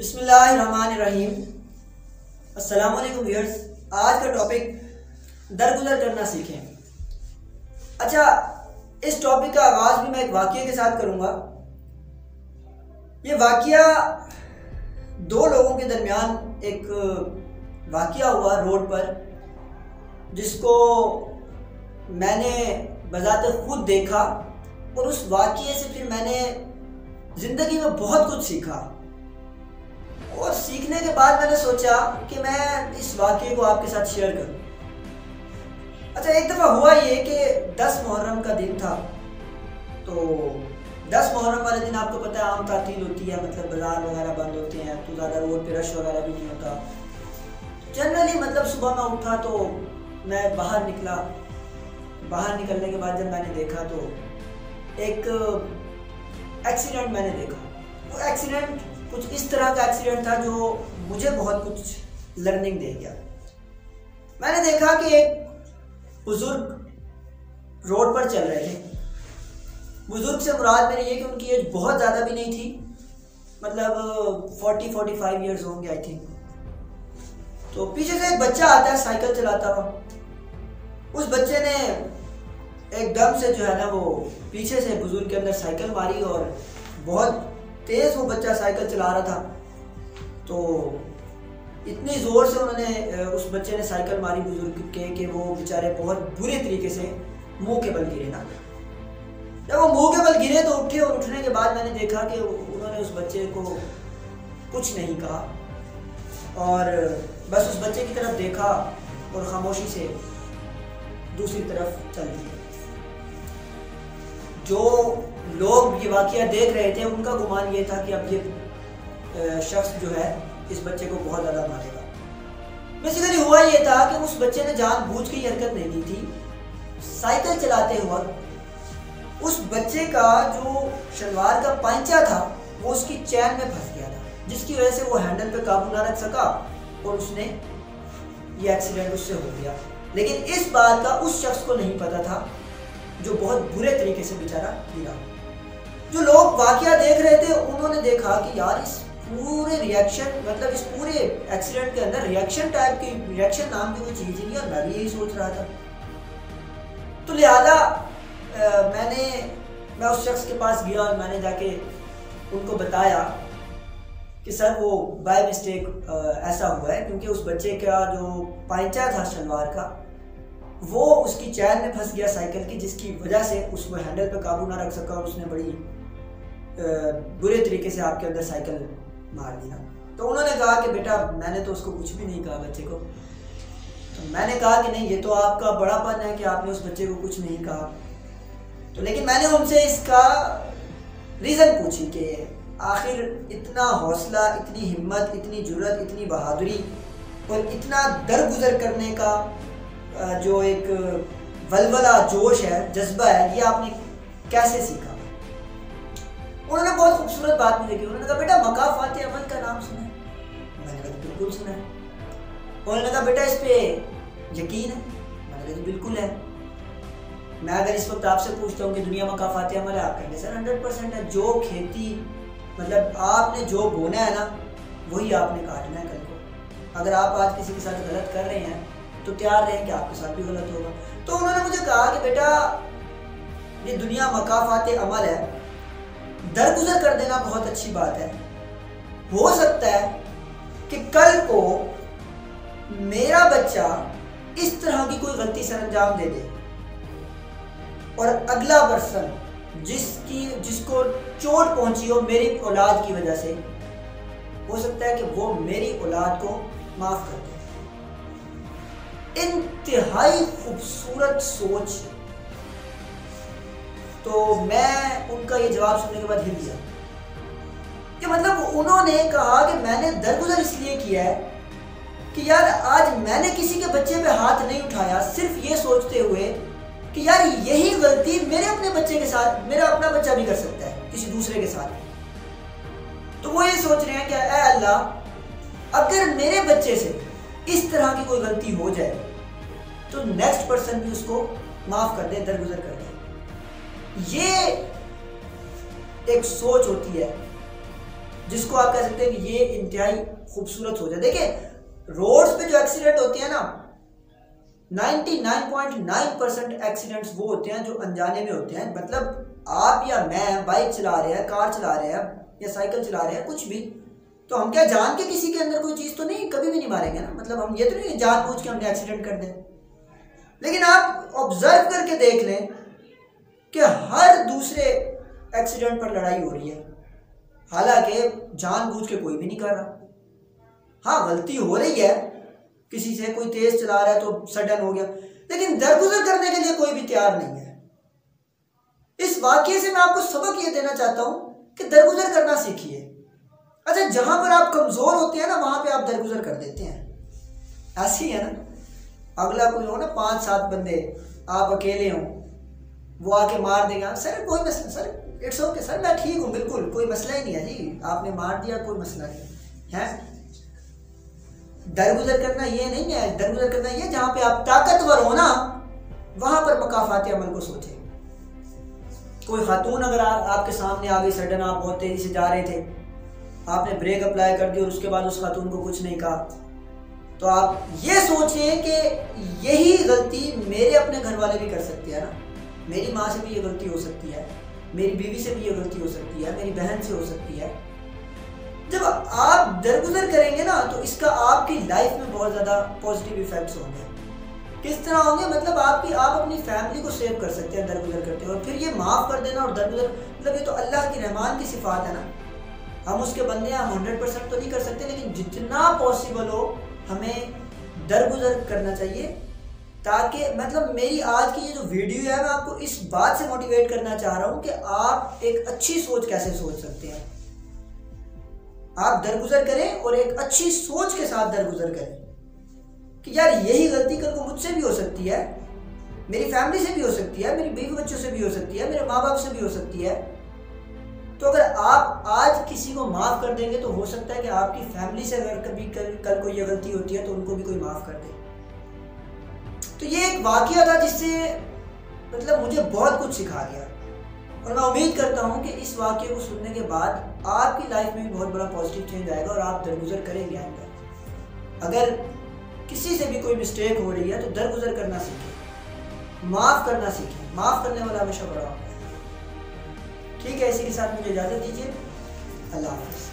बिस्मिल्लाहिर्रहमानिर्रहीम। अस्सलाम वालेकुम व्यूअर्स। आज का टॉपिक दरगुजर करना सीखें। अच्छा, इस टॉपिक का आगाज़ भी मैं एक वाक़ये के साथ करूँगा। ये वाक़या दो लोगों के दरमियान एक वाक़या हुआ रोड पर, जिसको मैंने बज़ाते खुद देखा और उस वाक़ये से फिर मैंने ज़िंदगी में बहुत कुछ सीखा। और सीखने के बाद मैंने सोचा कि मैं इस वाक़ये को आपके साथ शेयर करूं। अच्छा, एक दफ़ा हुआ ये कि 10 मुहर्रम का दिन था। तो 10 मुहर्रम वाले दिन आपको पता है आम तातील होती है, मतलब बाज़ार वगैरह बंद होते हैं, तो ज़्यादा रोड पे रश वगैरह भी नहीं होता। जनरली मतलब सुबह मैं उठा तो मैं बाहर निकला। बाहर निकलने के बाद जब मैंने देखा तो एक एक्सीडेंट मैंने देखा। वो एक्सीडेंट कुछ इस तरह का एक्सीडेंट था जो मुझे बहुत कुछ लर्निंग दे गया। मैंने देखा कि एक बुजुर्ग रोड पर चल रहे थे। बुजुर्ग से मुराद मेरी ये कि उनकी एज बहुत ज़्यादा भी नहीं थी, मतलब 40-45 ईयर्स होंगे आई थिंक। तो पीछे से एक बच्चा आता है साइकिल चलाता हुआ। उस बच्चे ने एकदम से जो है ना वो पीछे से बुजुर्ग के अंदर साइकिल मारी और बहुत तेज़ वो बच्चा साइकिल चला रहा था। तो इतनी ज़ोर से उन्होंने उस बच्चे ने साइकिल मारी बुजुर्ग के कि वो बेचारे बहुत बुरे तरीके से मुंह के बल गिरे ना। जब वो मुंह के बल गिरे तो उठे, और उठने के बाद मैंने देखा कि उन्होंने उस बच्चे को कुछ नहीं कहा और बस उस बच्चे की तरफ देखा और खामोशी से दूसरी तरफ चल दिए। जो लोग ये वाक़या देख रहे थे उनका गुमान ये था कि अब ये शख्स जो है इस बच्चे को बहुत ज़्यादा मारेगा। बेसिकली हुआ ये था कि उस बच्चे ने जानबूझ के हरकत नहीं की थी। साइकिल चलाते हुआ उस बच्चे का जो शलवार का पांचा था वो उसकी चैन में फंस गया था, जिसकी वजह से वो हैंडल पे काबू ना रख सका और उसने ये एक्सीडेंट उससे हो गया। लेकिन इस बात का उस शख्स को नहीं पता था जो बहुत बुरे तरीके से बेचारा गिरा। जो लोग वाक़या देख रहे थे उन्होंने देखा कि यार इस पूरे रिएक्शन, मतलब इस पूरे एक्सीडेंट के अंदर रिएक्शन टाइप की, रिएक्शन नाम की कोई चीज़ ही नहीं, और मैं भी यही सोच रहा था। तो लिहाजा मैं उस शख्स के पास गया और मैंने जाके उनको बताया कि सर वो बाय मिस्टेक ऐसा हुआ है, क्योंकि उस बच्चे का जो पांचा था शलवार का वो उसकी चैन में फंस गया साइकिल की, जिसकी वजह से उसको हैंडल पे काबू ना रख सका और उसने बड़ी बुरे तरीके से आपके अंदर साइकिल मार दिया। तो उन्होंने कहा कि बेटा मैंने तो उसको कुछ भी नहीं कहा बच्चे को। तो मैंने कहा कि नहीं, ये तो आपका बड़ापन है कि आपने उस बच्चे को कुछ नहीं कहा। तो लेकिन मैंने उनसे इसका रीज़न पूछी कि आखिर इतना हौसला, इतनी हिम्मत, इतनी जुर्रत, इतनी बहादुरी और इतना दरगुजर करने का जो एक वलवला, जोश है, जज्बा है, ये आपने कैसे सीखा? उन्होंने बहुत खूबसूरत बात मुझे की। उन्होंने कहा बेटा मकाफ़ात अमल का नाम सुना है? मैंने कहा बिल्कुल सुना है। उन्होंने कहा बेटा इस पे यकीन है? मैंने कहा बिल्कुल है। मैं अगर इस वक्त आपसे पूछता हूँ कि दुनिया मकाफ़ात अमल है, आप कहेंगे सर 100% है। जो खेती, मतलब आपने जो बोना है ना वही आपने काटना है कल को। अगर आप आज किसी के साथ गलत कर रहे हैं तो तैयार रहें कि आपके साथ भी गलत होगा। तो उन्होंने मुझे कहा कि बेटा ये दुनिया मकाफ़ात अमल है, दरगुजर कर देना बहुत अच्छी बात है। हो सकता है कि कल को मेरा बच्चा इस तरह की कोई गलती सर अंजाम दे दे और अगला पर्सन जिसको चोट पहुंची हो मेरी औलाद की वजह से, हो सकता है कि वो मेरी औलाद को माफ कर दे। इंतहाई खूबसूरत सोच। तो मैं उनका ये जवाब सुनने के बाद हिल गया कि मतलब उन्होंने कहा कि मैंने दरगुजर इसलिए किया है कि यार आज मैंने किसी के बच्चे पे हाथ नहीं उठाया, सिर्फ ये सोचते हुए कि यार यही गलती मेरे अपने बच्चे के साथ, मेरा अपना बच्चा भी कर सकता है किसी दूसरे के साथ। तो वो ये सोच रहे हैं कि ऐ अल्लाह, अगर मेरे बच्चे से इस तरह की कोई गलती हो जाए तो नेक्स्ट पर्सन भी उसको माफ कर दे, दरगुजर कर दे। ये एक सोच होती है जिसको आप कह सकते हैं कि ये इंतहाई खूबसूरत हो जाए। देखिए रोड्स पे जो एक्सीडेंट होते हैं ना, 99.9% एक्सीडेंट्स वो होते हैं जो अनजाने में होते हैं। मतलब आप या मैं बाइक चला रहे हैं, कार चला रहे हैं या साइकिल चला रहे हैं, कुछ भी, तो हम क्या जान के किसी के अंदर कोई चीज़ तो नहीं, कभी भी नहीं मारेंगे ना। मतलब हम ये तो नहीं जानबूझ के हमने एक्सीडेंट कर दें। लेकिन आप ऑब्जर्व करके देख लें कि हर दूसरे एक्सीडेंट पर लड़ाई हो रही है, हालांकि जानबूझ के कोई भी नहीं कर रहा। हाँ गलती हो रही है, किसी से कोई तेज चला रहा है तो सडन हो गया, लेकिन दरगुजर करने के लिए कोई भी तैयार नहीं है। इस वाकये से मैं आपको सबक ये देना चाहता हूं कि दरगुजर करना सीखिए। अच्छा, जहां पर आप कमजोर होते हैं ना, वहां पे आप दरगुजर कर देते हैं। ऐसी है ना, अगला कोई हो ना 5-7 बंदे, आप अकेले हो, वो आके मार देगा, सर कोई मसला, सर इट्स ओके सर, मैं ठीक हूँ, बिल्कुल कोई मसला ही नहीं है जी, आपने मार दिया कोई मसला नहीं है। दरगुजर करना ये नहीं है, दरगुजर करना ये जहां पे आप ताकतवर हो ना, वहां पर मकाफात अमल को सोचें। कोई खातून अगर आपके सामने आ गई, सडन आप बहुत तेजी से जा रहे थे, आपने ब्रेक अप्लाई कर दी और उसके बाद उस खातून को कुछ नहीं कहा, तो आप ये सोचें कि यही गलती मेरे अपने घर वाले भी कर सकते हैं ना, मेरी माँ से भी ये गलती हो सकती है, मेरी बीवी से भी ये गलती हो सकती है, मेरी बहन से हो सकती है। जब आप दरगुजर करेंगे ना, तो इसका आपकी लाइफ में बहुत ज़्यादा पॉजिटिव इफेक्ट्स होंगे। किस तरह होंगे? मतलब आप अपनी फैमिली को सेव कर सकते हैं दरगुजर करते हैं। और फिर ये माफ़ कर देना और दरगुजर, मतलब ये तो अल्लाह की रहमान की सिफात है ना, हम उसके बंदे हैं, हम 100% तो नहीं कर सकते, लेकिन जितना पॉसिबल हो हमें दरगुजर करना चाहिए, ताकि मतलब मेरी आज की ये जो वीडियो है, मैं आपको इस बात से मोटिवेट करना चाह रहा हूँ कि आप एक अच्छी सोच कैसे सोच सकते हैं। आप दरगुजर करें और एक अच्छी सोच के साथ दरगुजर करें कि यार यही गलती कल को मुझसे भी हो सकती है, मेरी फैमिली से भी हो सकती है, मेरी बीवी बच्चों से भी हो सकती है, मेरे माँ बाप से भी हो सकती है। तो अगर आप आज किसी को माफ़ कर देंगे तो हो सकता है कि आपकी फैमिली से अगर कभी कल कोई ये गलती होती है तो उनको भी कोई माफ़ कर दे। तो ये एक वाकया था जिससे मतलब मुझे बहुत कुछ सिखा गया, और मैं उम्मीद करता हूँ कि इस वाकये को सुनने के बाद आपकी लाइफ में भी बहुत बड़ा पॉजिटिव चेंज आएगा और आप दरगुजर करेंगे आएंगे। अगर किसी से भी कोई मिस्टेक हो रही है तो दरगुजर करना सीखें, माफ़ करना सीखें, माफ़ करने वाला हमेशा बड़ा होता है। ठीक है, इसी के साथ मुझे इजाज़त दीजिए। अल्लाह हाफ़िज़।